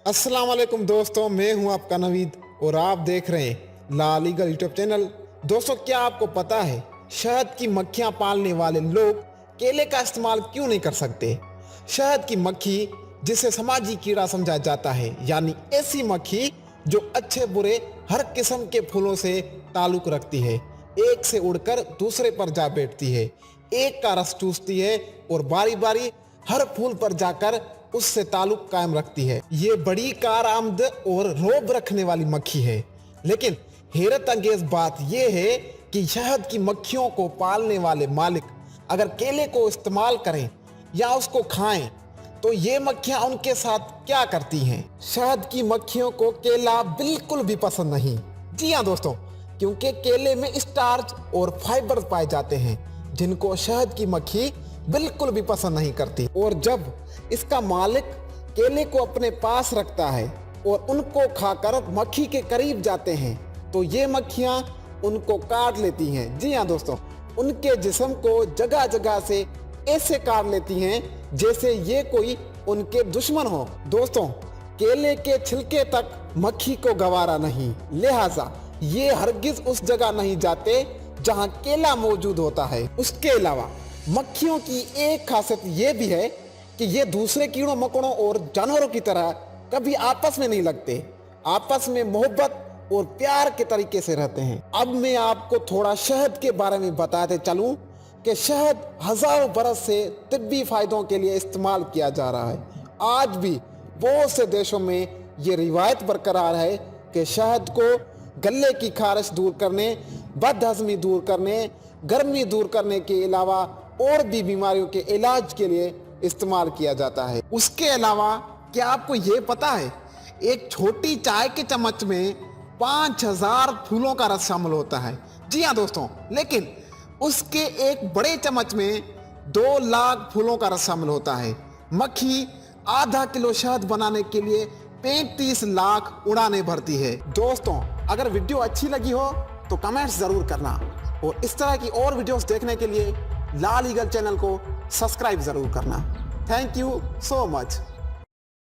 अस्सलाम वालेकुम दोस्तों, मैं हूं आपका नवीद और आप देख रहे हैं लाल ईगल यूट्यूब चैनल। दोस्तों, क्या आपको पता है शहद की मक्खियां पालने वाले लोग केले का इस्तेमाल क्यों नहीं कर सकते? शहद की मक्खी, जिसे समाजी कीड़ा समझा जाता है, यानी ऐसी मक्खी जो अच्छे बुरे हर किस्म के फूलों से ताल्लुक रखती है, एक से उड़कर दूसरे पर जा बैठती है, एक का रस चूसती है और बारी बारी हर फूल पर जाकर उससे ताल्लुक कायम रखती है। ये बड़ी कारआमद और रौब रखने वाली मक्खी है। लेकिन हैरत अंगेज बात यह है कि शहद की मक्खियों को पालने वाले मालिक अगर केले को इस्तेमाल करें या उसको खाएं तो ये मक्खियां उनके साथ क्या करती हैं? शहद की मक्खियों को केला बिल्कुल भी पसंद नहीं। जी हाँ दोस्तों, क्योंकि केले में स्टार्च और फाइबर पाए जाते हैं जिनको शहद की मक्खी बिल्कुल भी पसंद नहीं करती। और जब इसका मालिक केले को अपने पास रखता है और उनको खाकर मक्खी के करीब जाते हैं तो ये मक्खियां उनको काट लेती हैं। जी हाँ दोस्तों, उनके जिस्म को जगह जगह से ऐसे काट लेती हैं जैसे ये कोई उनके दुश्मन हो। दोस्तों, केले के छिलके तक मक्खी को गवारा नहीं, लिहाजा ये हरगिज उस जगह नहीं जाते जहां केला मौजूद होता है। उसके अलावा मक्खियों की एक खासियत ये भी है कि ये दूसरे कीड़ों मकोड़ों और जानवरों की तरह कभी आपस में नहीं लगते, आपस में मोहब्बत और प्यार के तरीके से रहते हैं। अब मैं आपको थोड़ा शहद के बारे में बताते चलूं कि शहद हजारों बरस से तिब्बी फायदों के लिए इस्तेमाल किया जा रहा है। आज भी बहुत से देशों में ये रिवायत बरकरार है कि शहद को गले की खारिश दूर करने, बदहजमी दूर करने, गर्मी दूर करने के अलावा और भी बीमारियों के इलाज के लिए इस्तेमाल किया जाता है। उसके अलावा क्या आपको ये पता है, एक छोटी चाय के चम्मच में 5000 फूलों का रस शामिल होता है। जी हाँ दोस्तों, लेकिन उसके एक बड़े चम्मच में 2 लाख फूलों का रस शामिल होता है। मक्खी आधा किलो शहद बनाने के लिए 35 लाख उड़ानें भरती है। दोस्तों, अगर वीडियो अच्छी लगी हो तो कमेंट्स जरूर करना और इस तरह की और वीडियोस देखने के लिए लाल ईगल चैनल को सब्सक्राइब जरूर करना। Thank you so much.